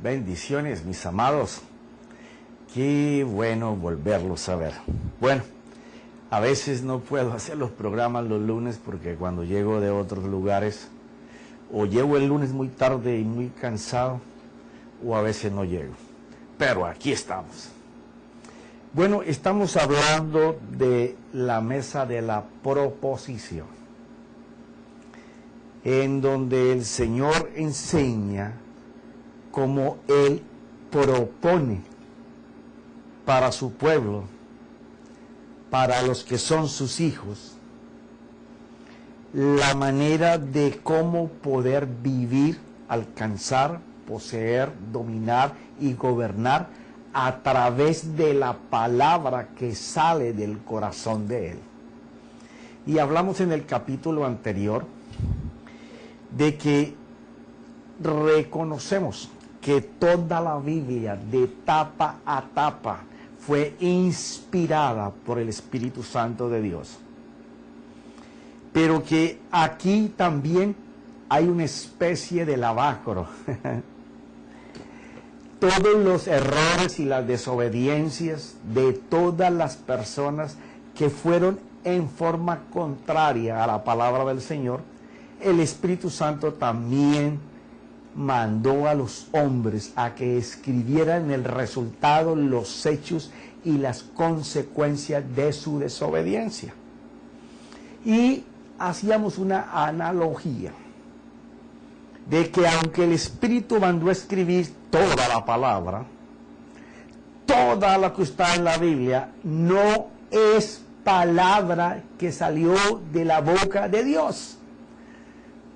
Bendiciones, mis amados. Qué bueno volverlos a ver. Bueno, a veces no puedo hacer los programas los lunes porque cuando llego de otros lugares, o llego el lunes muy tarde y muy cansado, o a veces no llego. Pero aquí estamos. Bueno, estamos hablando de la mesa de la proposición, en donde el Señor enseña cómo Él propone para su pueblo, para los que son sus hijos, la manera de cómo poder vivir, alcanzar, poseer, dominar y gobernar a través de la palabra que sale del corazón de Él. Y hablamos en el capítulo anterior de que reconocemos que toda la Biblia de tapa a tapa fue inspirada por el Espíritu Santo de Dios. Pero que aquí también hay una especie de lavacro. Todos los errores y las desobediencias de todas las personas que fueron en forma contraria a la palabra del Señor, el Espíritu Santo también mandó a los hombres a que escribieran el resultado, los hechos y las consecuencias de su desobediencia. Y hacíamos una analogía de que aunque el Espíritu mandó a escribir toda la palabra, toda lo que está en la Biblia, no es palabra que salió de la boca de Dios.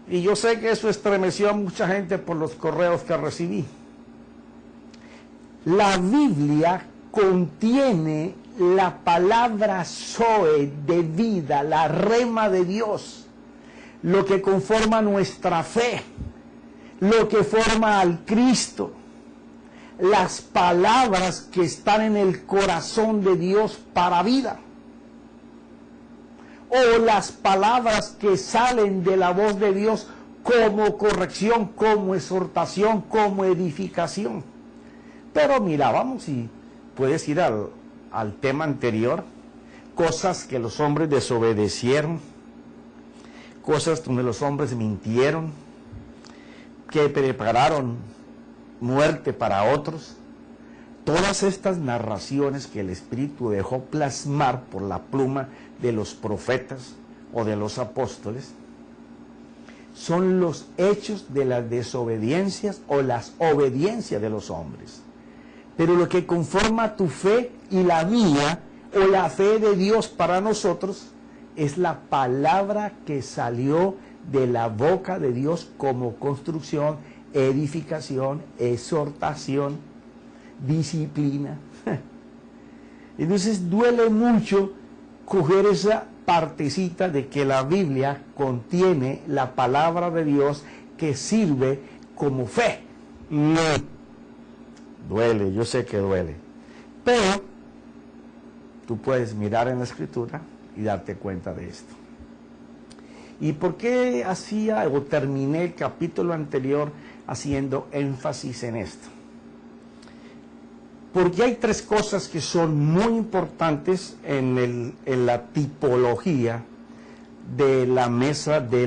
Y yo sé que eso estremeció a mucha gente por los correos que recibí. La Biblia contiene la palabra Zoe de vida, la rema de Dios, lo que conforma nuestra fe, lo que forma al Cristo, las palabras que están en el corazón de Dios para vida, o las palabras que salen de la voz de Dios como corrección, como exhortación, como edificación. Pero mira, vamos, y puedes ir al tema anterior, cosas que los hombres desobedecieron, cosas donde los hombres mintieron, que prepararon muerte para otros. Todas estas narraciones que el Espíritu dejó plasmar por la pluma de los profetas o de los apóstoles son los hechos de las desobediencias o las obediencias de los hombres. Pero lo que conforma tu fe y la mía, o la fe de Dios para nosotros, es la palabra que salió de la boca de Dios como construcción, edificación, exhortación, disciplina. Entonces duele mucho coger esa partecita de que la Biblia contiene la palabra de Dios que sirve como fe. No. Duele, yo sé que duele. Pero tú puedes mirar en la Escritura y darte cuenta de esto. ¿Y por qué hacía o terminé el capítulo anterior haciendo énfasis en esto? Porque hay tres cosas que son muy importantes en la tipología de la mesa de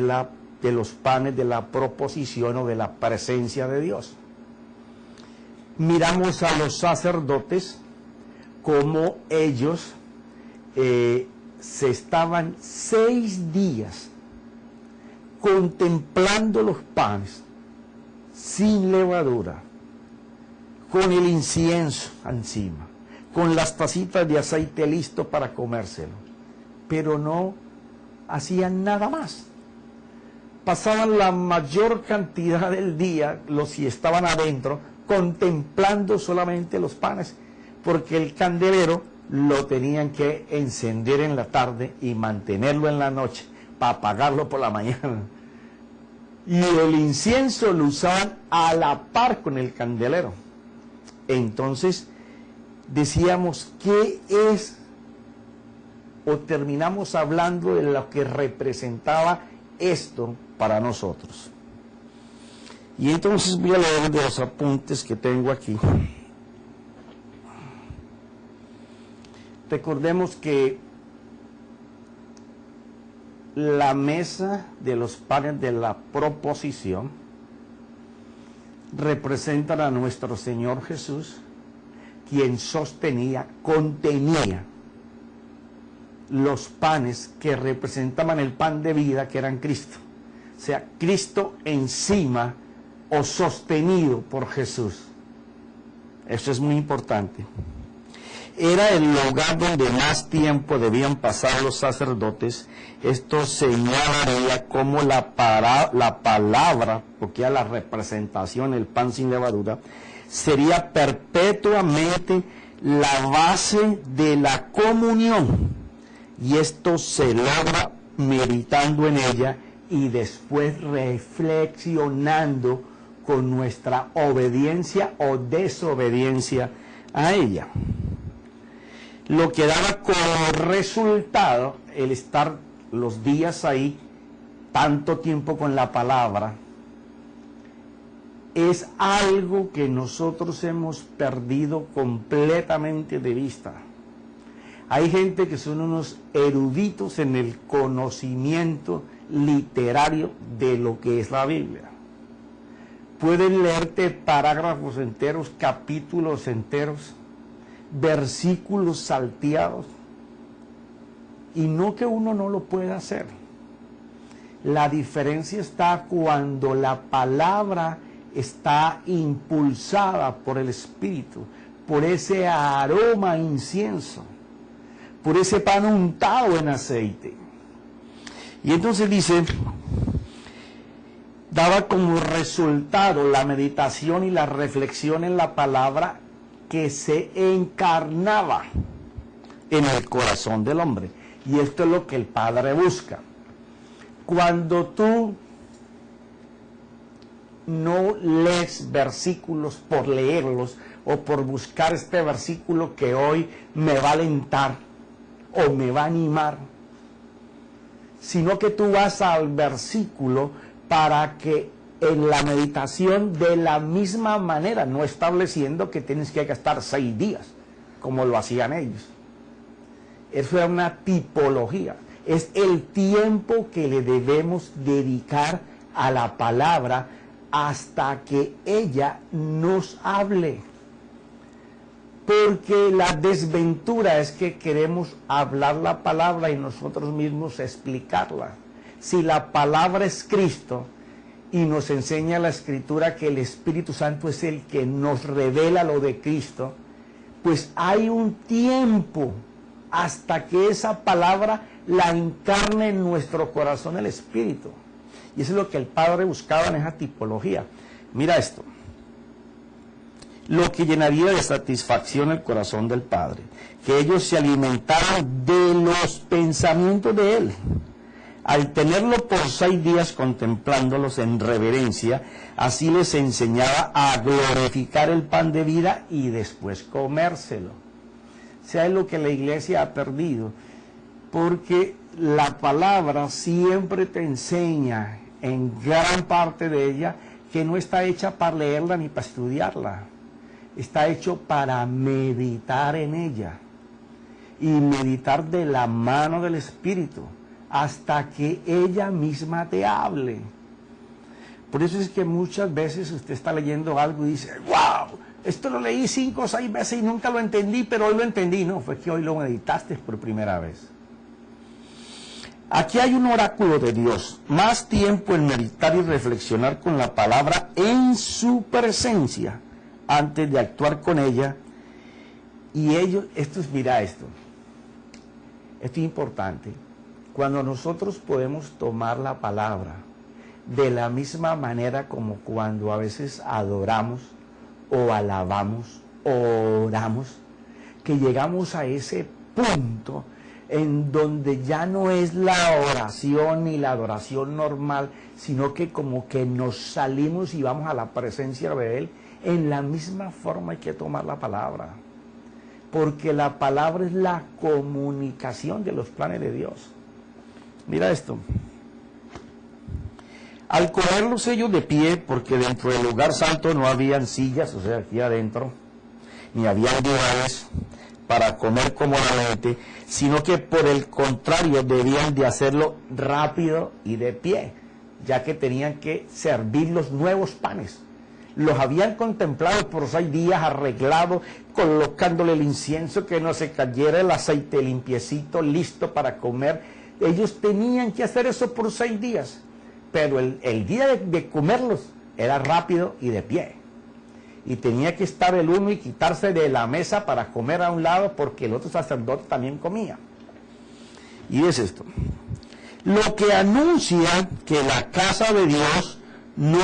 los panes de la proposición o de la presencia de Dios. Miramos a los sacerdotes como ellos se estaban 6 días contemplando los panes sin levadura, con el incienso encima, con las tacitas de aceite listo para comérselo, pero no hacían nada más. Pasaban la mayor cantidad del día, los que estaban adentro, contemplando solamente los panes, porque el candelero lo tenían que encender en la tarde y mantenerlo en la noche para apagarlo por la mañana. Y el incienso lo usaban a la par con el candelero. Entonces decíamos, ¿qué es? O terminamos hablando de lo que representaba esto para nosotros. Y entonces voy a leer de los apuntes que tengo aquí. Recordemos que la mesa de los panes de la proposición representan a nuestro Señor Jesús, quien contenía los panes que representaban el pan de vida, que eran Cristo. O sea, Cristo encima o sostenido por Jesús. Eso es muy importante. Era el lugar donde más tiempo debían pasar los sacerdotes. Esto señalaría como la palabra, porque era la representación, el pan sin levadura, sería perpetuamente la base de la comunión. Y esto se logra meditando en ella y después reflexionando con nuestra obediencia o desobediencia a ella. Lo que daba como resultado el estar los días ahí, tanto tiempo con la palabra, es algo que nosotros hemos perdido completamente de vista. Hay gente que son unos eruditos en el conocimiento literario de lo que es la Biblia. Pueden leerte parágrafos enteros, capítulos enteros, versículos salteados, y no que uno no lo pueda hacer. La diferencia está cuando la palabra está impulsada por el Espíritu, por ese aroma a incienso, por ese pan untado en aceite. Y entonces dice, daba como resultado la meditación y la reflexión en la palabra que se encarnaba en el corazón del hombre. Y esto es lo que el Padre busca. Cuando tú no lees versículos por leerlos o por buscar este versículo que hoy me va a alentar o me va a animar, sino que tú vas al versículo para que en la meditación de la misma manera, no estableciendo que tienes que gastar 6 días, como lo hacían ellos. Eso era una tipología. Es el tiempo que le debemos dedicar a la palabra hasta que ella nos hable. Porque la desventura es que queremos hablar la palabra y nosotros mismos explicarla. Si la palabra es Cristo y nos enseña la Escritura que el Espíritu Santo es el que nos revela lo de Cristo, pues hay un tiempo hasta que esa palabra la encarne en nuestro corazón el Espíritu. Y eso es lo que el Padre buscaba en esa tipología. Mira esto. Lo que llenaría de satisfacción el corazón del Padre, que ellos se alimentaran de los pensamientos de Él. Al tenerlo por 6 días contemplándolos en reverencia, así les enseñaba a glorificar el pan de vida y después comérselo. O sea, es lo que la iglesia ha perdido, porque la palabra siempre te enseña, en gran parte de ella, que no está hecha para leerla ni para estudiarla. Está hecho para meditar en ella y meditar de la mano del Espíritu hasta que ella misma te hable. Por eso es que muchas veces usted está leyendo algo y dice, wow, esto lo leí 5 o 6 veces y nunca lo entendí, pero hoy lo entendí. No, fue que hoy lo meditaste por primera vez. Aquí hay un oráculo de Dios, más tiempo en meditar y reflexionar con la palabra en su presencia, antes de actuar con ella. Y ellos, mira esto es importante. Cuando nosotros podemos tomar la palabra de la misma manera como cuando a veces adoramos o alabamos o oramos, que llegamos a ese punto en donde ya no es la oración ni la adoración normal, sino que como que nos salimos y vamos a la presencia de Él. En la misma forma hay que tomar la palabra, porque la palabra es la comunicación de los planes de Dios. Mira esto. Al comerlos ellos de pie, porque dentro del lugar santo no habían sillas, o sea, aquí adentro, ni había divales para comer cómodamente, sino que por el contrario debían de hacerlo rápido y de pie, ya que tenían que servir los nuevos panes. Los habían contemplado por 6 días, arreglado, colocándole el incienso, que no se cayera, el aceite limpiecito, listo para comer. Ellos tenían que hacer eso por 6 días, pero el día de comerlos era rápido y de pie. Y tenía que estar el uno y quitarse de la mesa para comer a un lado, porque el otro sacerdote también comía. Y es esto. Lo que anuncia que la casa de Dios no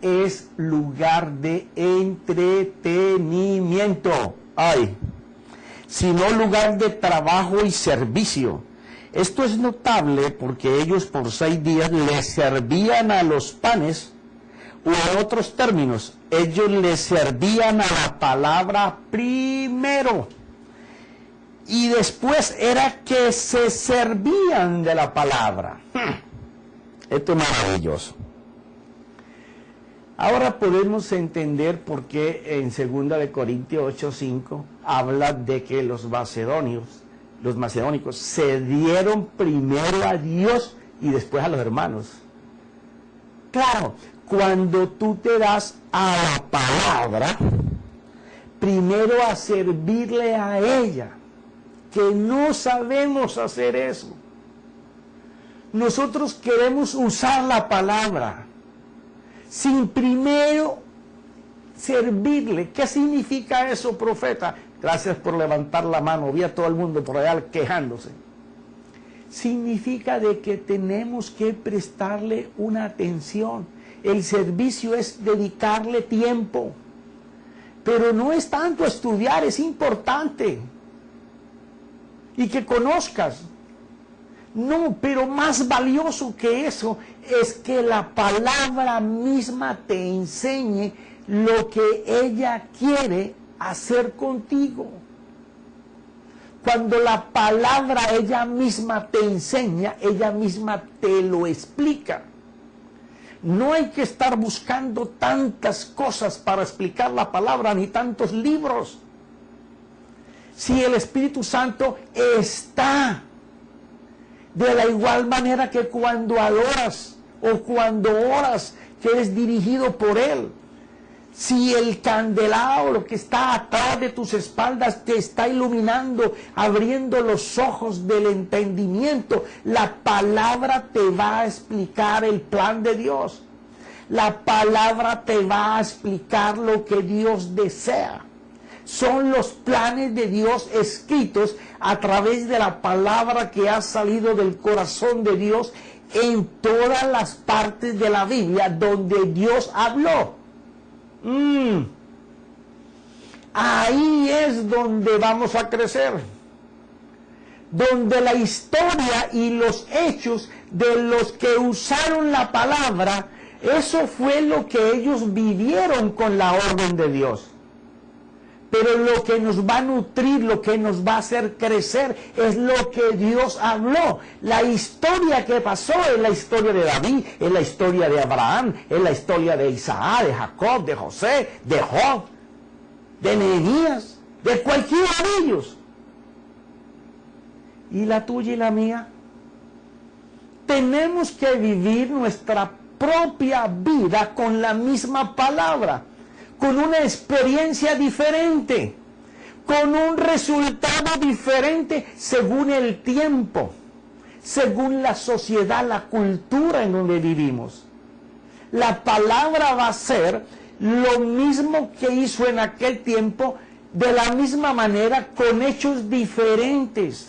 es lugar de entretenimiento, sino lugar de trabajo y servicio. Esto es notable porque ellos por 6 días le servían a los panes, o en otros términos, ellos le servían a la palabra primero. Y después era que se servían de la palabra. Esto es maravilloso. Ahora podemos entender por qué en 2 Corintios 8:5 habla de que los macedónicos se dieron primero a Dios y después a los hermanos. Claro, cuando tú te das a la palabra, primero a servirle a ella, que no sabemos hacer eso. Nosotros queremos usar la palabra sin primero servirle. ¿Qué significa eso, profeta? Gracias por levantar la mano, vi a todo el mundo por allá quejándose. Significa de que tenemos que prestarle una atención. El servicio es dedicarle tiempo, pero no es tanto estudiar, es importante. Y que conozcas. No, pero más valioso que eso es que la palabra misma te enseñe lo que ella quiere hacer contigo. Cuando la palabra ella misma te enseña, ella misma te lo explica. No hay que estar buscando tantas cosas para explicar la palabra, ni tantos libros. Si el Espíritu Santo está, de la igual manera que cuando adoras o cuando oras, que eres dirigido por Él. Si el candelabro que está atrás de tus espaldas te está iluminando, abriendo los ojos del entendimiento, la palabra te va a explicar el plan de Dios. La palabra te va a explicar lo que Dios desea. Son los planes de Dios escritos a través de la palabra que ha salido del corazón de Dios en todas las partes de la Biblia donde Dios habló. Ahí es donde vamos a crecer. Donde la historia y los hechos de los que usaron la palabra, eso fue lo que ellos vivieron con la orden de Dios. Pero lo que nos va a nutrir, lo que nos va a hacer crecer, es lo que Dios habló. La historia que pasó es la historia de David, es la historia de Abraham, es la historia de Isaac, de Jacob, de José, de Job, de Nehemías, de cualquiera de ellos. ¿Y la tuya y la mía? Tenemos que vivir nuestra propia vida con la misma palabra, con una experiencia diferente, con un resultado diferente según el tiempo, según la sociedad, la cultura en donde vivimos. La palabra va a ser lo mismo que hizo en aquel tiempo, de la misma manera, con hechos diferentes.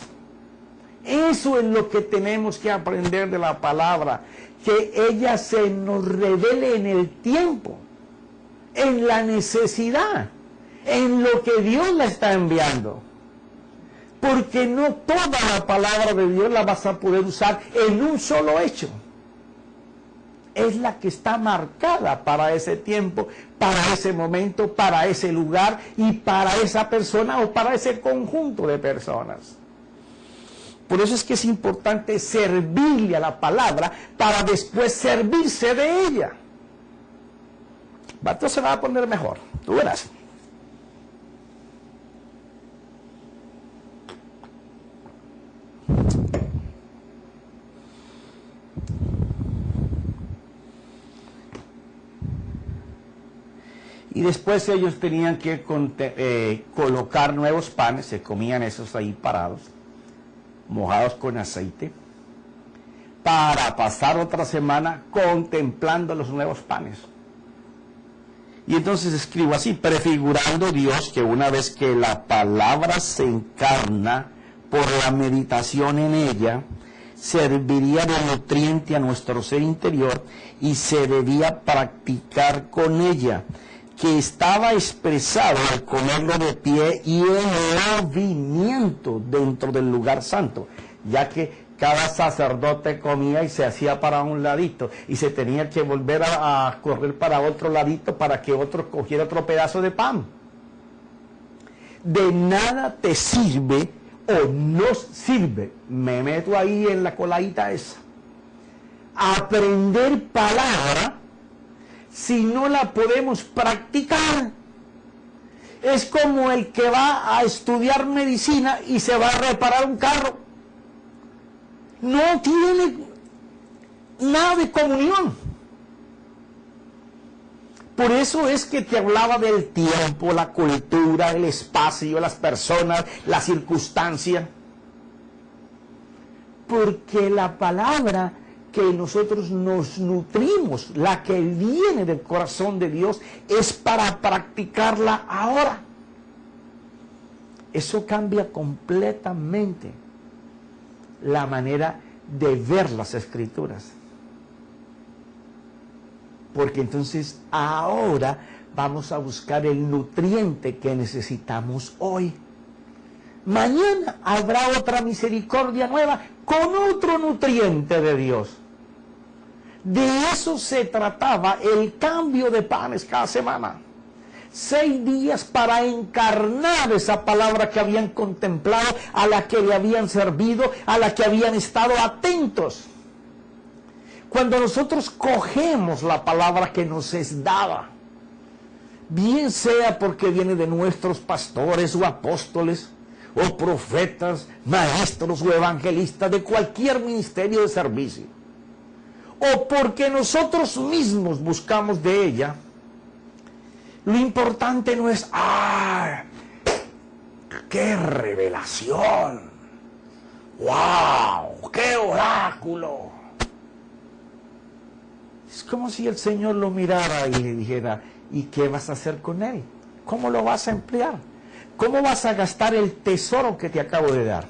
Eso es lo que tenemos que aprender de la palabra, que ella se nos revele en el tiempo, en la necesidad, en lo que Dios la está enviando. Porque no toda la palabra de Dios la vas a poder usar en un solo hecho. Es la que está marcada para ese tiempo, para ese momento, para ese lugar y para esa persona o para ese conjunto de personas. Por eso es que es importante servirle a la palabra para después servirse de ella. Esto se va a poner mejor, tú verás. Y después ellos tenían que colocar nuevos panes, se comían esos ahí parados, mojados con aceite, para pasar otra semana contemplando los nuevos panes. Y entonces escribo así: prefigurando Dios que una vez que la palabra se encarna por la meditación en ella, serviría de nutriente a nuestro ser interior y se debía practicar con ella, que estaba expresado al comerlo de pie y en movimiento dentro del lugar santo, ya que cada sacerdote comía y se hacía para un ladito y se tenía que volver a correr para otro ladito para que otro cogiera otro pedazo de pan. De nada te sirve o nos sirve, me meto ahí en la coladita esa, aprender palabra si no la podemos practicar. Es como el que va a estudiar medicina y se va a reparar un carro. No tiene nada de comunión. Por eso es que te hablaba del tiempo, la cultura, el espacio, las personas, la circunstancia. Porque la palabra que nosotros nos nutrimos, la que viene del corazón de Dios, es para practicarla ahora. Eso cambia completamente la manera de ver las Escrituras. Porque entonces ahora vamos a buscar el nutriente que necesitamos hoy. Mañana habrá otra misericordia nueva con otro nutriente de Dios. De eso se trataba el cambio de panes cada semana. 6 días para encarnar esa palabra que habían contemplado, a la que le habían servido, a la que habían estado atentos. Cuando nosotros cogemos la palabra que nos es dada, bien sea porque viene de nuestros pastores o apóstoles, o profetas, maestros o evangelistas de cualquier ministerio de servicio, o porque nosotros mismos buscamos de ella, lo importante no es, ¡ah! ¡Qué revelación! ¡Wow! ¡Qué oráculo! Es como si el Señor lo mirara y le dijera, ¿y qué vas a hacer con él? ¿Cómo lo vas a emplear? ¿Cómo vas a gastar el tesoro que te acabo de dar?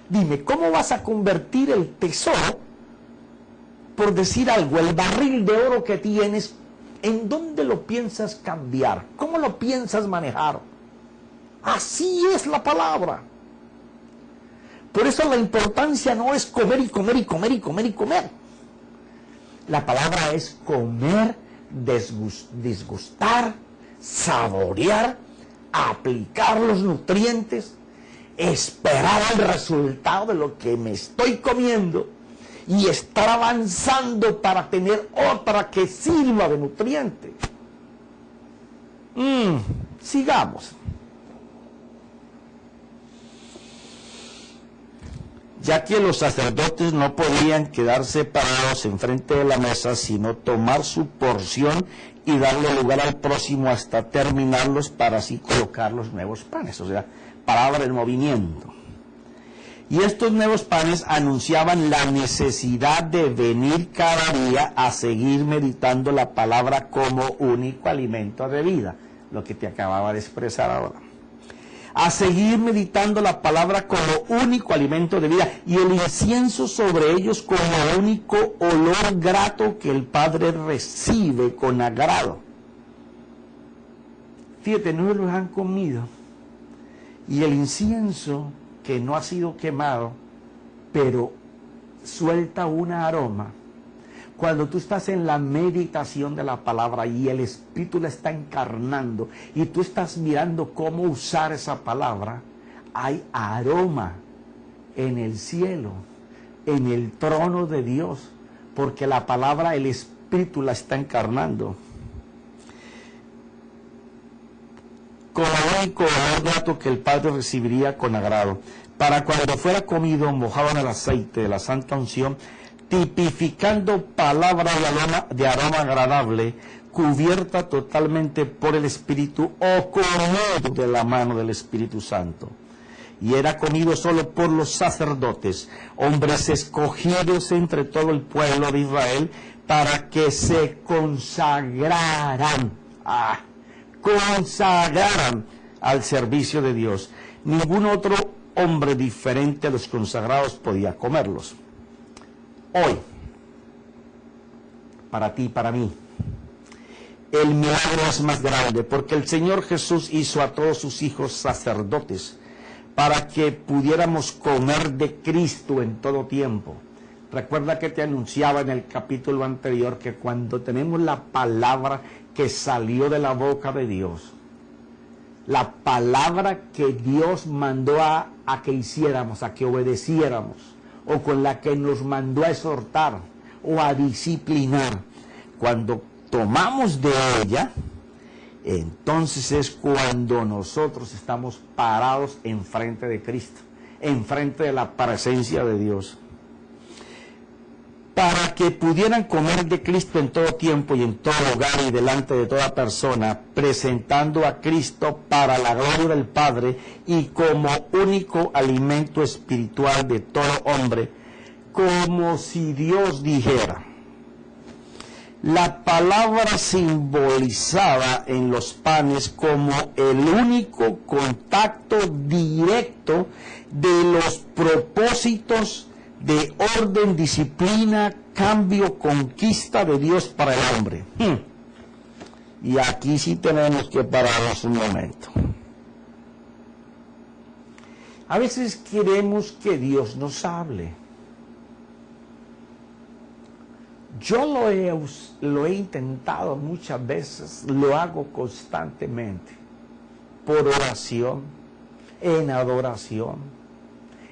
Dime, ¿cómo vas a convertir el tesoro, por decir algo, el barril de oro que tienes, en dónde lo piensas cambiar? ¿Cómo lo piensas manejar? Así es la palabra. Por eso la importancia no es comer y comer y comer y comer y comer. La palabra es comer, disgustar, saborear, aplicar los nutrientes, esperar el resultado de lo que me estoy comiendo y estar avanzando para tener otra que sirva de nutriente. Sigamos. Ya que los sacerdotes no podían quedarse parados enfrente de la mesa, sino tomar su porción y darle lugar al próximo hasta terminarlos, para así colocar los nuevos panes. O sea, palabra en movimiento. Y estos nuevos panes anunciaban la necesidad de venir cada día a seguir meditando la palabra como único alimento de vida, lo que te acababa de expresar ahora. A seguir meditando la palabra como único alimento de vida, y el incienso sobre ellos como único olor grato que el Padre recibe con agrado. Fíjate, no los han comido, y el incienso que no ha sido quemado, pero suelta un aroma. Cuando tú estás en la meditación de la palabra y el Espíritu la está encarnando y tú estás mirando cómo usar esa palabra, hay aroma en el cielo, en el trono de Dios, porque la palabra, el Espíritu la está encarnando. Como único dato que el Padre recibiría con agrado, para cuando fuera comido, mojado en el aceite de la santa unción, tipificando palabra de aroma agradable, cubierta totalmente por el Espíritu o comido de la mano del Espíritu Santo. Y era comido solo por los sacerdotes, hombres escogidos entre todo el pueblo de Israel, para que se consagraran, al servicio de Dios. Ningún otro hombre diferente a los consagrados podía comerlos. Hoy, para ti y para mí, el milagro es más grande, porque el Señor Jesús hizo a todos sus hijos sacerdotes, para que pudiéramos comer de Cristo en todo tiempo. Recuerda que te anunciaba en el capítulo anterior que cuando tenemos la palabra que salió de la boca de Dios, la palabra que Dios mandó a que hiciéramos, a que obedeciéramos, o con la que nos mandó a exhortar o a disciplinar, cuando tomamos de ella, entonces es cuando nosotros estamos parados enfrente de Cristo, enfrente de la presencia de Dios. Para que pudieran comer de Cristo en todo tiempo y en todo lugar y delante de toda persona, presentando a Cristo para la gloria del Padre y como único alimento espiritual de todo hombre, como si Dios dijera. La palabra simbolizada en los panes como el único contacto directo de los propósitos de orden, disciplina, cambio, conquista de Dios para el hombre. Y aquí sí tenemos que pararnos un momento. A veces queremos que Dios nos hable. Yo lo he intentado muchas veces, lo hago constantemente, por oración, en adoración,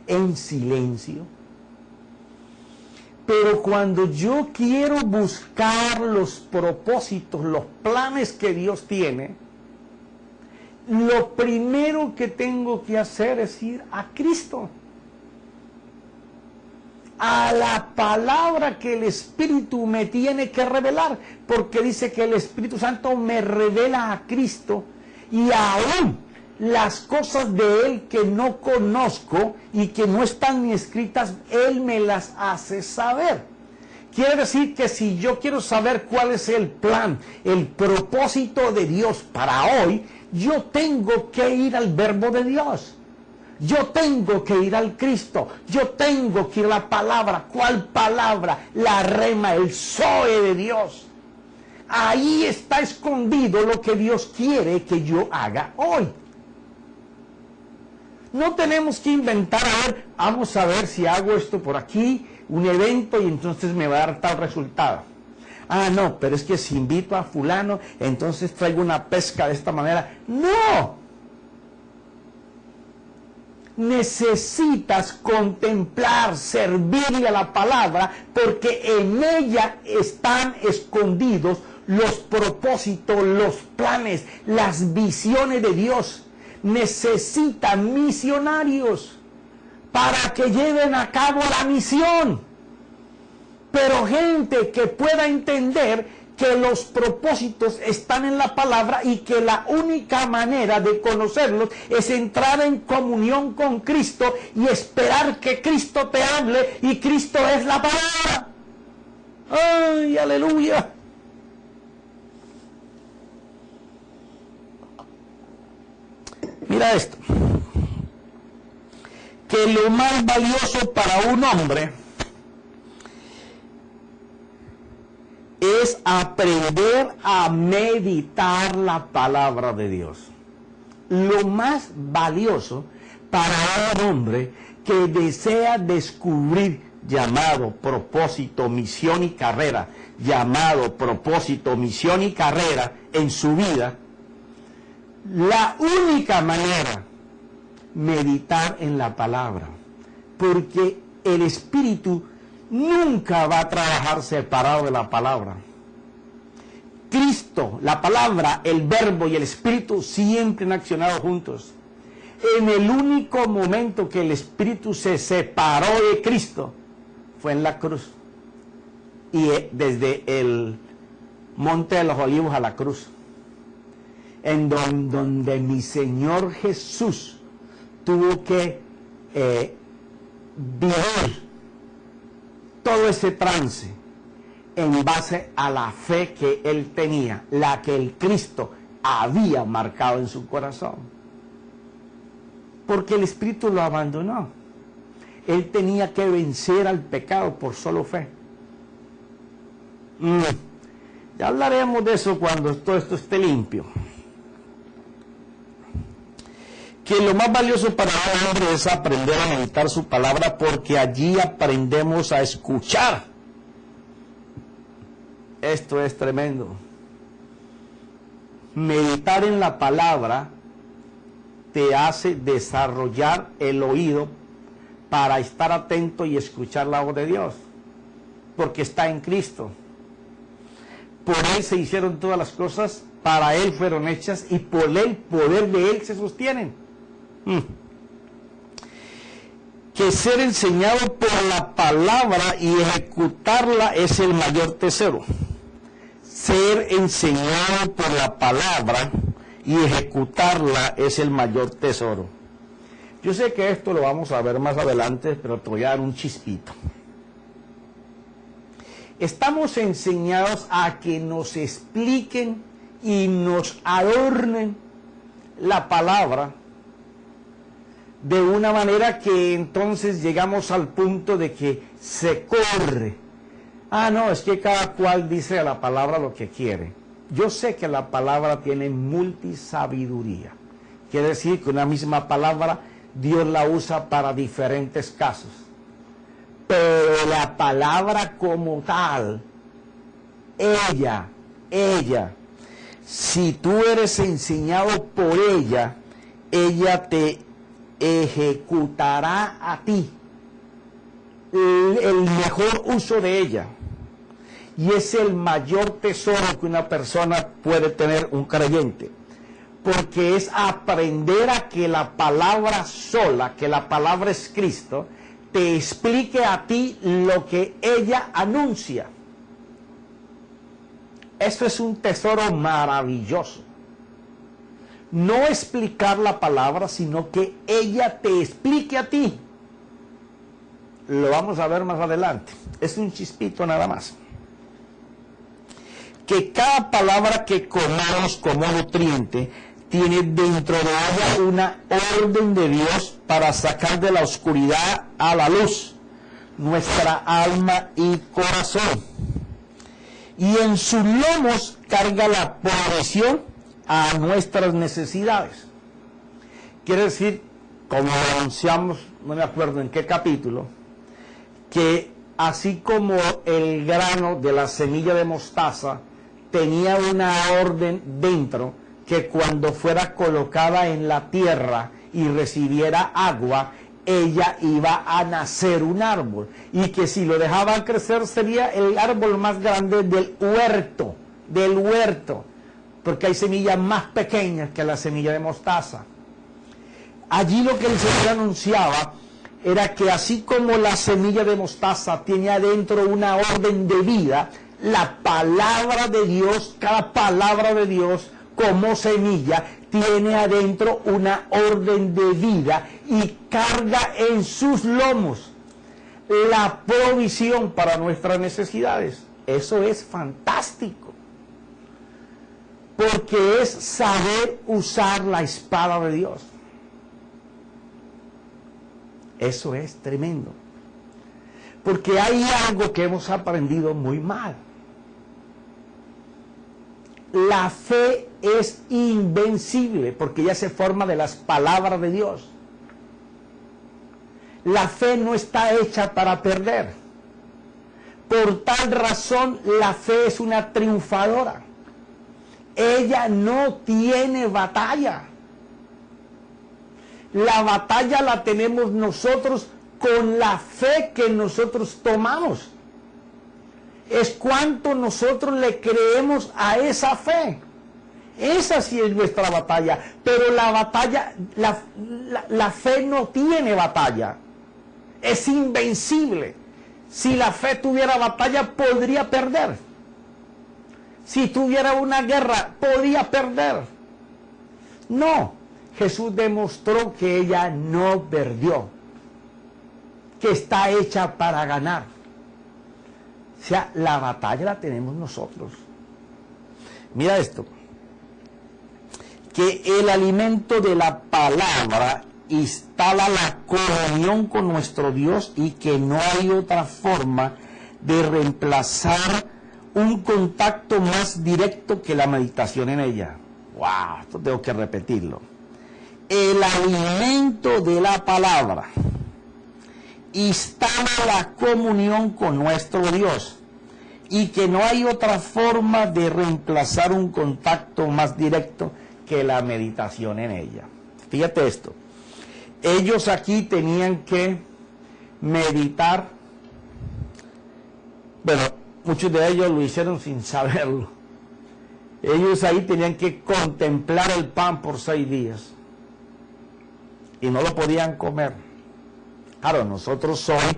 en silencio. Pero cuando yo quiero buscar los propósitos, los planes que Dios tiene, lo primero que tengo que hacer es ir a Cristo, a la palabra que el Espíritu me tiene que revelar, porque dice que el Espíritu Santo me revela a Cristo y aún las cosas de Él que no conozco y que no están ni escritas, Él me las hace saber. Quiere decir que si yo quiero saber cuál es el plan, el propósito de Dios para hoy, yo tengo que ir al verbo de Dios. Yo tengo que ir al Cristo, yo tengo que ir a la palabra. ¿Cuál palabra? La rema, el zoe de Dios. Ahí está escondido lo que Dios quiere que yo haga hoy. No tenemos que inventar, a ver, vamos a ver si hago esto por aquí, un evento y entonces me va a dar tal resultado. Ah, no, pero es que si invito a fulano, entonces traigo una pesca de esta manera. ¡No! Necesitas contemplar, servirle a la palabra, porque en ella están escondidos los propósitos, los planes, las visiones de Dios. Necesita misionarios para que lleven a cabo la misión, pero gente que pueda entender que los propósitos están en la palabra y que la única manera de conocerlos es entrar en comunión con Cristo y esperar que Cristo te hable, y Cristo es la palabra. ¡Ay, aleluya! Mira esto, que lo más valioso para un hombre es aprender a meditar la palabra de Dios. Lo más valioso para un hombre que desea descubrir llamado, propósito, misión y carrera, llamado, propósito, misión y carrera en su vida, la única manera, meditar en la palabra. porque el Espíritu nunca va a trabajar separado de la palabra. Cristo, la palabra, el verbo y el Espíritu siempre han accionado juntos. En el único momento que el Espíritu se separó de Cristo fue en la cruz. Y desde el Monte de los Olivos a la cruz, en donde mi Señor Jesús tuvo que vivir todo ese trance en base a la fe que él tenía, la que el Cristo había marcado en su corazón. Porque el Espíritu lo abandonó. Él tenía que vencer al pecado por solo fe. Ya hablaremos de eso cuando todo esto esté limpio. Que lo más valioso para un hombre es aprender a meditar su palabra, porque allí aprendemos a escuchar. Esto es tremendo. Meditar en la palabra te hace desarrollar el oído para estar atento y escuchar la voz de Dios, porque está en Cristo. Por Él se hicieron todas las cosas, para Él fueron hechas y por el poder de Él se sostienen. Que ser enseñado por la palabra y ejecutarla es el mayor tesoro. Ser enseñado por la palabra y ejecutarla es el mayor tesoro. Yo sé que esto lo vamos a ver más adelante, pero te voy a dar un chispito. Estamos enseñados a que nos expliquen y nos adornen la palabra de una manera que entonces llegamos al punto de que se corre. Ah, no, es que cada cual dice a la palabra lo que quiere. Yo sé que la palabra tiene multisabiduría. Quiere decir que una misma palabra Dios la usa para diferentes casos. Pero la palabra como tal, ella, si tú eres enseñado por ella, ella te ejecutará a ti el mejor uso de ella. Y es el mayor tesoro que una persona puede tener, un creyente. Porque es aprender a que la palabra sola, que la palabra es Cristo, te explique a ti lo que ella anuncia. Esto es un tesoro maravilloso. No explicar la palabra, sino que ella te explique a ti. Lo vamos a ver más adelante. Es un chispito nada más. Que cada palabra que comamos como nutriente tiene dentro de ella una orden de Dios para sacar de la oscuridad a la luz nuestra alma y corazón. Y en sus lomos carga la provisión a nuestras necesidades. Quiere decir, como anunciamos, no me acuerdo en qué capítulo, que así como el grano de la semilla de mostaza tenía una orden dentro, que cuando fuera colocada en la tierra y recibiera agua, ella iba a nacer un árbol, y que si lo dejaban crecer sería el árbol más grande del huerto, porque hay semillas más pequeñas que la semilla de mostaza. Allí lo que el Señor anunciaba era que así como la semilla de mostaza tiene adentro una orden de vida, la palabra de Dios, cada palabra de Dios como semilla, tiene adentro una orden de vida y carga en sus lomos la provisión para nuestras necesidades. Eso es fantástico, porque es saber usar la espada de Dios. Eso es tremendo, porque hay algo que hemos aprendido muy mal. La fe es invencible porque ella se forma de las palabras de Dios. La fe no está hecha para perder. Por tal razón, la fe es una triunfadora. Ella no tiene batalla. La batalla la tenemos nosotros con la fe que nosotros tomamos. Es cuánto nosotros le creemos a esa fe. Esa sí es nuestra batalla. Pero la batalla, la fe no tiene batalla. Es invencible. Si la fe tuviera batalla, podría perder. Si tuviera una guerra, podría perder. No, Jesús demostró que ella no perdió, que está hecha para ganar. O sea, la batalla la tenemos nosotros. Mira esto, que el alimento de la palabra instala la comunión con nuestro Dios y que no hay otra forma de reemplazar un contacto más directo que la meditación en ella. ¡Wow! Esto tengo que repetirlo. El alimento de la palabra instala la comunión con nuestro Dios y que no hay otra forma de reemplazar un contacto más directo que la meditación en ella. Fíjate esto. Ellos aquí tenían que meditar. Bueno, muchos de ellos lo hicieron sin saberlo. Ellos ahí tenían que contemplar el pan por 6 días. Y no lo podían comer. Claro, nosotros hoy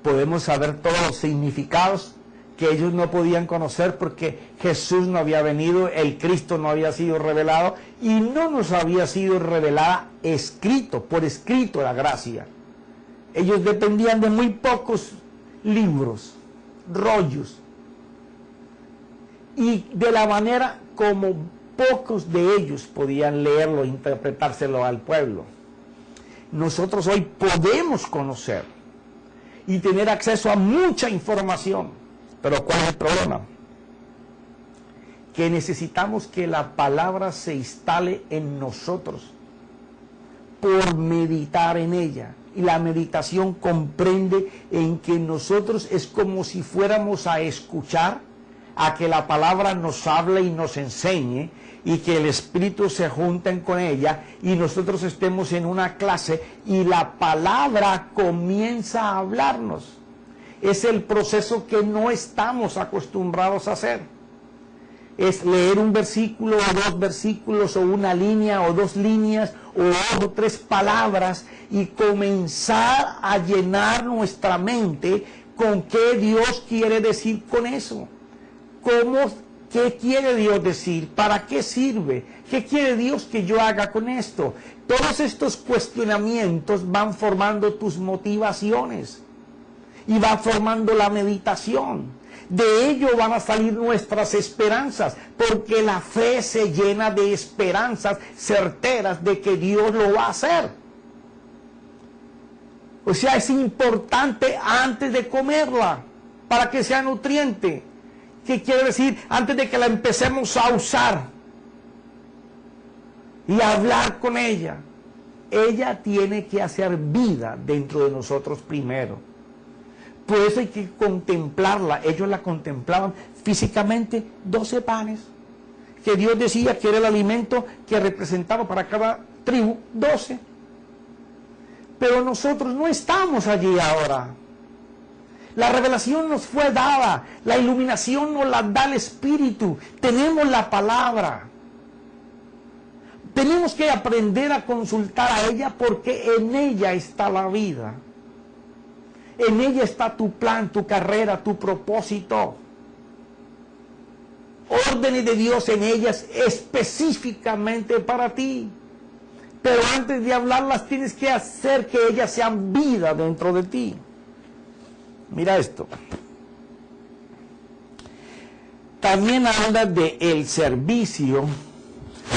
podemos saber todos los significados que ellos no podían conocer porque Jesús no había venido, el Cristo no había sido revelado y no nos había sido revelada por escrito la gracia. Ellos dependían de muy pocos libros, rollos, y de la manera como pocos de ellos podían leerlo e interpretárselo al pueblo. Nosotros hoy podemos conocer y tener acceso a mucha información, pero ¿cuál es el problema? Que necesitamos que la palabra se instale en nosotros por meditar en ella. Y la meditación comprende en que nosotros es como si fuéramos a escuchar, a que la palabra nos hable y nos enseñe, y que el Espíritu se junten con ella, y nosotros estemos en una clase, y la palabra comienza a hablarnos. Es el proceso que no estamos acostumbrados a hacer. Es leer un versículo o 2 versículos o una línea o 2 líneas o 2 o 3 palabras y comenzar a llenar nuestra mente con qué Dios quiere decir con eso. ¿Qué quiere Dios decir? ¿Para qué sirve? ¿Qué quiere Dios que yo haga con esto? Todos estos cuestionamientos van formando tus motivaciones y van formando la meditación. De ello van a salir nuestras esperanzas, porque la fe se llena de esperanzas certeras de que Dios lo va a hacer. O sea, es importante antes de comerla, para que sea nutriente. ¿Qué quiere decir? Antes de que la empecemos a usar y a hablar con ella, ella tiene que hacer vida dentro de nosotros primero. Por eso hay que contemplarla. Ellos la contemplaban físicamente, 12 panes, que Dios decía que era el alimento que representaba para cada tribu, 12. Pero nosotros no estamos allí ahora. La revelación nos fue dada, la iluminación nos la da el Espíritu, tenemos la palabra. Tenemos que aprender a consultar a ella porque en ella está la vida. En ella está tu plan, tu carrera, tu propósito. Órdenes de Dios en ellas específicamente para ti. Pero antes de hablarlas tienes que hacer que ellas sean vida dentro de ti. Mira esto. También habla de el servicio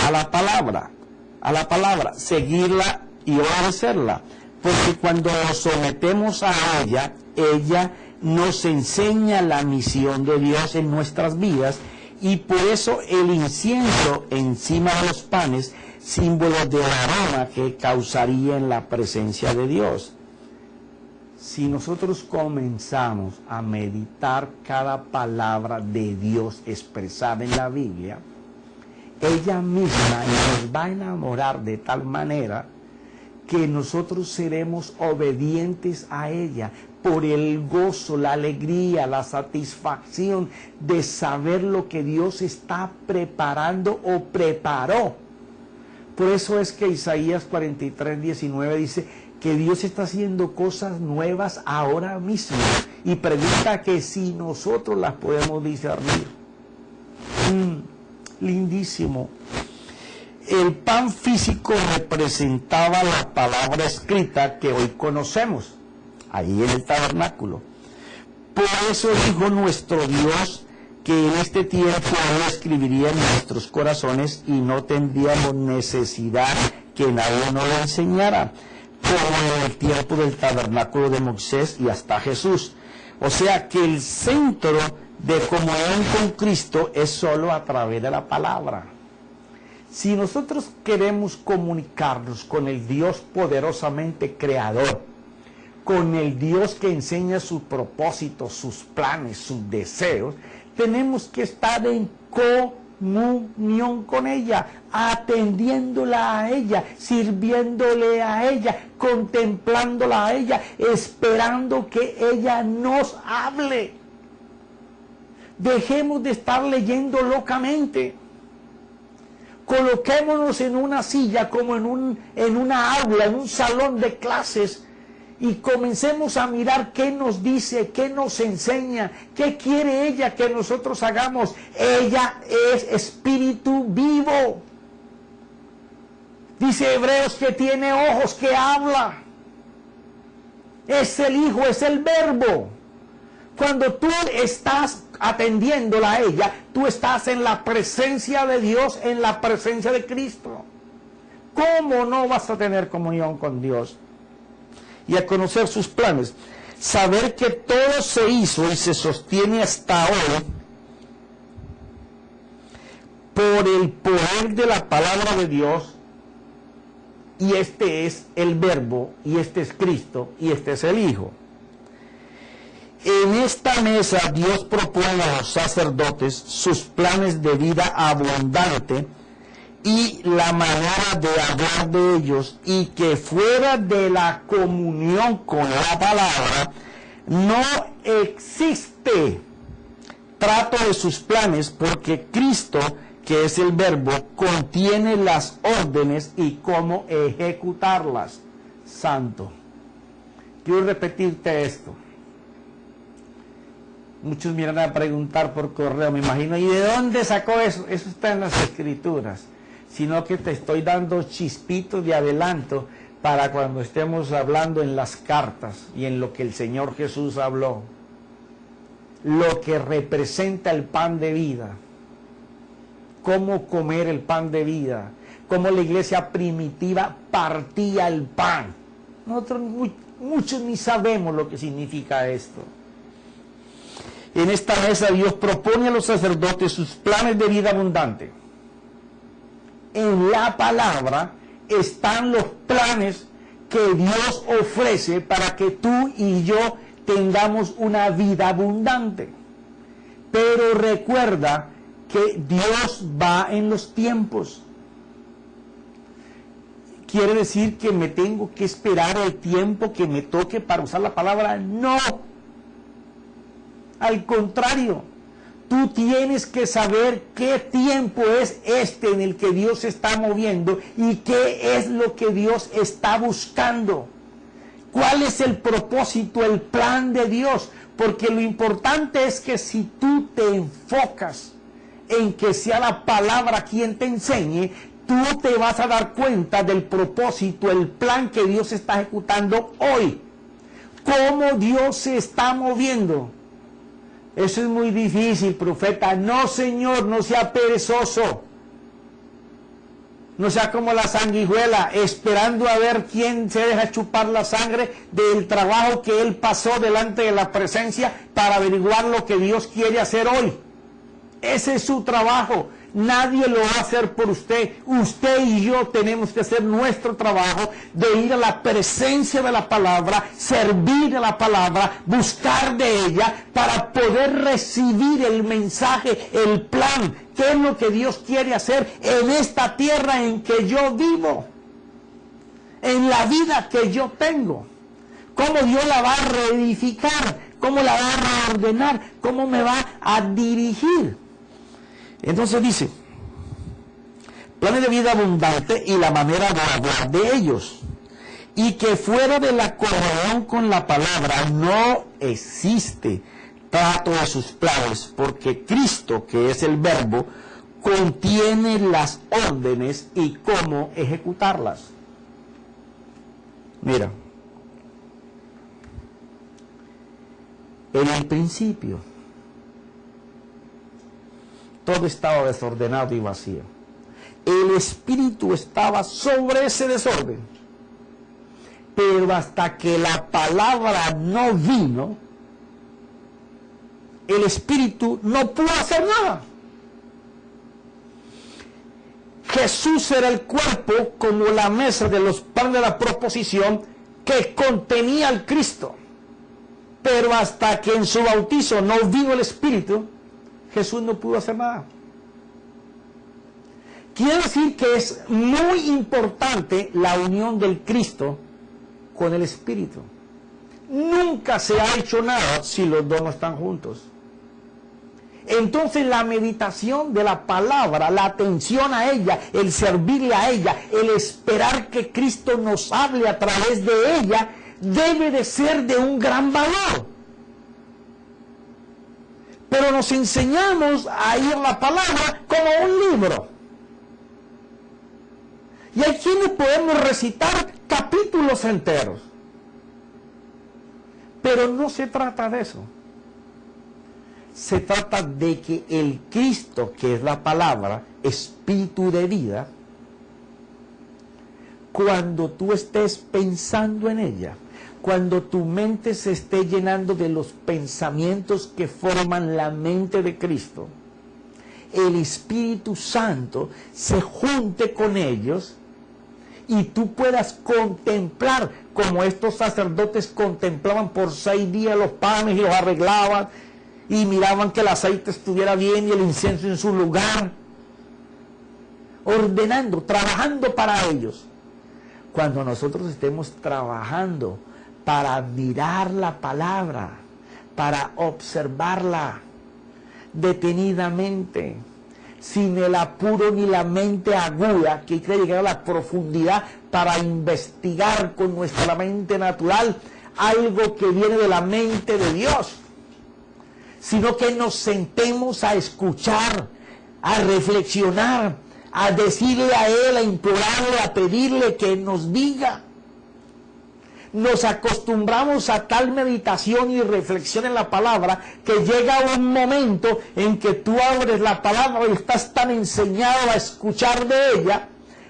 a la palabra, seguirla y obedecerla. Porque cuando nos sometemos a ella, ella nos enseña la misión de Dios en nuestras vidas, y por eso el incienso encima de los panes, símbolo del aroma que causaría en la presencia de Dios. Si nosotros comenzamos a meditar cada palabra de Dios expresada en la Biblia, ella misma nos va a enamorar de tal manera que nosotros seremos obedientes a ella por el gozo, la alegría, la satisfacción de saber lo que Dios está preparando o preparó. Por eso es que Isaías 43, 19 dice que Dios está haciendo cosas nuevas ahora mismo y pregunta que si nosotros las podemos discernir. Lindísimo. El pan físico representaba la palabra escrita que hoy conocemos, ahí en el tabernáculo. Por eso dijo nuestro Dios que en este tiempo Él escribiría en nuestros corazones y no tendríamos necesidad que nadie nos lo enseñara, como en el tiempo del tabernáculo de Moisés y hasta Jesús. O sea que el centro de comunión con Cristo es solo a través de la palabra. Si nosotros queremos comunicarnos con el Dios poderosamente creador, con el Dios que enseña sus propósitos, sus planes, sus deseos, tenemos que estar en comunión con ella, atendiéndola a ella, sirviéndole a ella, contemplándola a ella, esperando que ella nos hable. Dejemos de estar leyendo locamente. Coloquémonos en una silla como en una aula, en un salón de clases y comencemos a mirar qué nos dice, qué nos enseña, qué quiere ella que nosotros hagamos. Ella es espíritu vivo. Dice Hebreos que tiene ojos, que habla. Es el Hijo, es el Verbo. Cuando tú estás atendiéndola a ella, tú estás en la presencia de Dios, en la presencia de Cristo. ¿Cómo no vas a tener comunión con Dios? Y a conocer sus planes. Saber que todo se hizo y se sostiene hasta hoy por el poder de la palabra de Dios. Y este es el Verbo, y este es Cristo, y este es el Hijo. En esta mesa Dios propone a los sacerdotes sus planes de vida abundante y la manera de hablar de ellos, y que fuera de la comunión con la palabra no existe trato de sus planes, porque Cristo, que es el Verbo, contiene las órdenes y cómo ejecutarlas. Santo. Quiero repetirte esto. Muchos me irán a preguntar por correo, me imagino, ¿y de dónde sacó eso? Eso está en las Escrituras, sino que te estoy dando chispitos de adelanto para cuando estemos hablando en las cartas y en lo que el Señor Jesús habló, lo que representa el pan de vida, cómo comer el pan de vida, cómo la iglesia primitiva partía el pan. Nosotros muchos ni sabemos lo que significa esto. En esta mesa Dios propone a los sacerdotes sus planes de vida abundante. En la palabra están los planes que Dios ofrece para que tú y yo tengamos una vida abundante. Pero recuerda que Dios va en los tiempos. ¿Quiere decir que me tengo que esperar el tiempo que me toque para usar la palabra? No. Al contrario, tú tienes que saber qué tiempo es este en el que Dios se está moviendo y qué es lo que Dios está buscando. ¿Cuál es el propósito, el plan de Dios? Porque lo importante es que si tú te enfocas en que sea la palabra quien te enseñe, tú te vas a dar cuenta del propósito, el plan que Dios está ejecutando hoy. Cómo Dios se está moviendo. Eso es muy difícil, profeta. No, Señor, no sea perezoso. No sea como la sanguijuela, esperando a ver quién se deja chupar la sangre del trabajo que él pasó delante de la presencia para averiguar lo que Dios quiere hacer hoy. Ese es su trabajo. Nadie lo va a hacer por usted. Usted y yo tenemos que hacer nuestro trabajo de ir a la presencia de la palabra, servir a la palabra, buscar de ella para poder recibir el mensaje, el plan, qué es lo que Dios quiere hacer en esta tierra en que yo vivo. en la vida que yo tengo. Cómo Dios la va a reedificar, cómo la va a reordenar, cómo me va a dirigir. Entonces dice, planes de vida abundante y la manera de hablar de ellos. Y que fuera de la comunión con la palabra no existe trato de sus planes, porque Cristo, que es el verbo, contiene las órdenes y cómo ejecutarlas. Mira, en el principio todo estaba desordenado y vacío. El Espíritu estaba sobre ese desorden. Pero hasta que la palabra no vino, el Espíritu no pudo hacer nada. Jesús era el cuerpo como la mesa de los panes de la proposición que contenía al Cristo. Pero hasta que en su bautizo no vino el Espíritu, Jesús no pudo hacer nada. Quiere decir que es muy importante la unión del Cristo con el Espíritu. Nunca se ha hecho nada si los dos no están juntos. Entonces la meditación de la palabra, la atención a ella, el servirle a ella, el esperar que Cristo nos hable a través de ella, debe de ser de un gran valor. Pero nos enseñamos a ir a la palabra como un libro. Y hay quienes podemos recitar capítulos enteros. Pero no se trata de eso. Se trata de que el Cristo, que es la palabra, espíritu de vida, cuando tú estés pensando en ella, cuando tu mente se esté llenando de los pensamientos que forman la mente de Cristo, el Espíritu Santo se junte con ellos y tú puedas contemplar como estos sacerdotes contemplaban por 6 días los panes y los arreglaban y miraban que el aceite estuviera bien y el incienso en su lugar, ordenando, trabajando para ellos. Cuando nosotros estemos trabajando para mirar la palabra, para observarla detenidamente, sin el apuro ni la mente aguda que quiere llegar a la profundidad para investigar con nuestra mente natural algo que viene de la mente de Dios, sino que nos sentemos a escuchar, a reflexionar, a decirle a Él, a implorarle, a pedirle que nos diga. Nos acostumbramos a tal meditación y reflexión en la palabra que llega un momento en que tú abres la palabra y estás tan enseñado a escuchar de ella,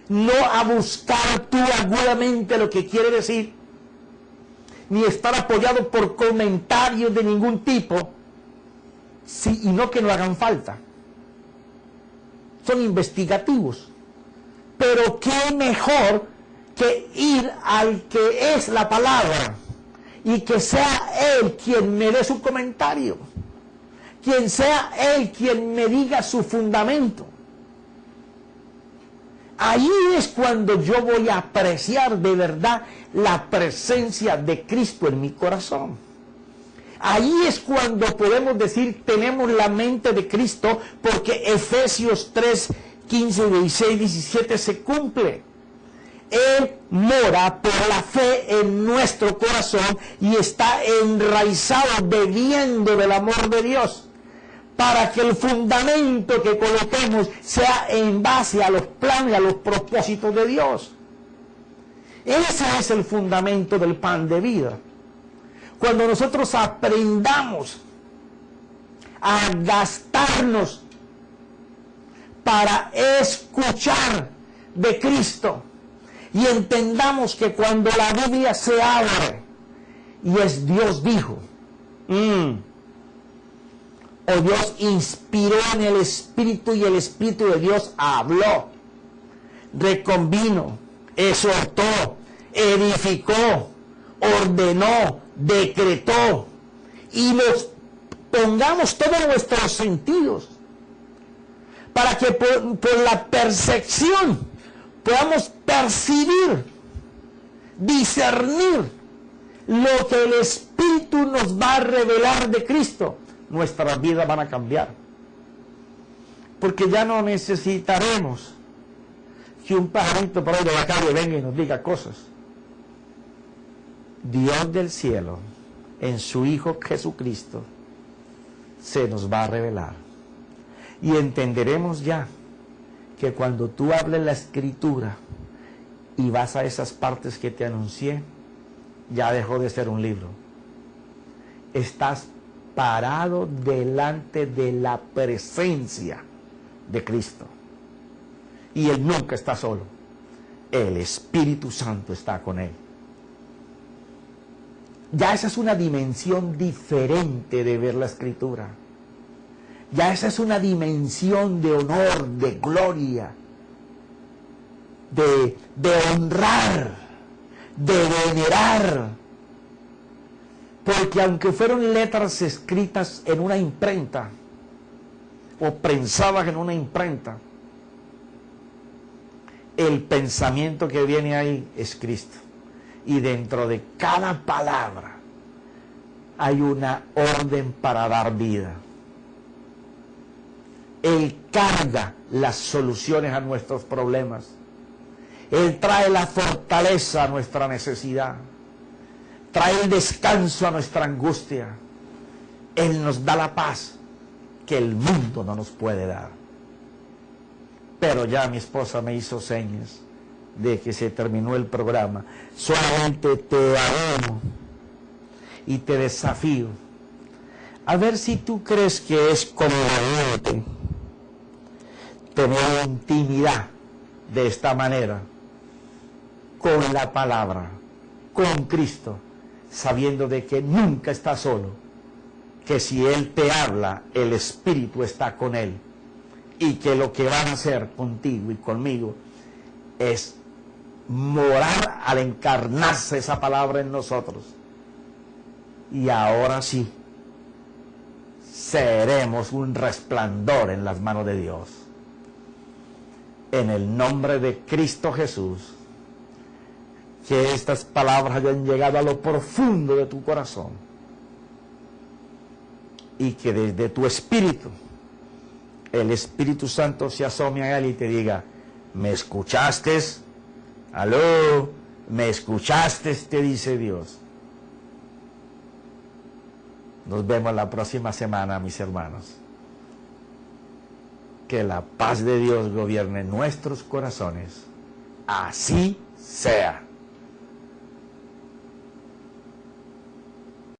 no a buscar tú agudamente lo que quiere decir, ni estar apoyado por comentarios de ningún tipo, sí, y no que no hagan falta. Son investigativos. Pero qué mejor que ir al que es la palabra y que sea Él quien me dé su comentario, quien sea Él quien me diga su fundamento. Ahí es cuando yo voy a apreciar de verdad la presencia de Cristo en mi corazón. Ahí es cuando podemos decir tenemos la mente de Cristo, porque Efesios 3, 15, 16, 17 se cumple. Él mora por la fe en nuestro corazón y está enraizado bebiendo del amor de Dios, para que el fundamento que coloquemos sea en base a los planes, a los propósitos de Dios. Ese es el fundamento del pan de vida. Cuando nosotros aprendamos a gastarnos para escuchar de Cristo, y entendamos que cuando la Biblia se abre y es Dios dijo, o Dios inspiró en el Espíritu y el Espíritu de Dios habló, reconvino, exhortó, edificó, ordenó, decretó, y nos pongamos todos nuestros sentidos para que por la percepción podamos percibir discernir lo que el Espíritu nos va a revelar de Cristo, nuestras vidas van a cambiar. Porque ya no necesitaremos que un pajarito por ahí de la calle venga y nos diga cosas. Dios del cielo, en su Hijo Jesucristo, se nos va a revelar. Y entenderemos ya que cuando tú hables la Escritura y vas a esas partes que te anuncié, ya dejó de ser un libro. Estás parado delante de la presencia de Cristo. Y Él nunca está solo. El Espíritu Santo está con Él. Ya esa es una dimensión diferente de ver la Escritura. Ya esa es una dimensión de honor, de gloria, de honrar, de venerar. Porque aunque fueron letras escritas en una imprenta, o prensadas en una imprenta, el pensamiento que viene ahí es Cristo. Y dentro de cada palabra hay una orden para dar vida. Él carga las soluciones a nuestros problemas. Él trae la fortaleza a nuestra necesidad. Trae el descanso a nuestra angustia. Él nos da la paz que el mundo no nos puede dar. Pero ya mi esposa me hizo señas de que se terminó el programa. Solamente te animo y te desafío a ver si tú crees que es conveniente tener intimidad de esta manera con la palabra, con Cristo, sabiendo de que nunca está solo, que si Él te habla, el Espíritu está con Él, y que lo que van a hacer contigo y conmigo es morar al encarnarse esa palabra en nosotros. Y ahora sí, seremos un resplandor en las manos de Dios. En el nombre de Cristo Jesús, que estas palabras hayan llegado a lo profundo de tu corazón y que desde tu espíritu el Espíritu Santo se asome a él y te diga: ¿me escuchaste? ¿Aló? ¿Me escuchaste? Te dice Dios. Nos vemos la próxima semana, mis hermanos. Que la paz de Dios gobierne nuestros corazones. Así sea.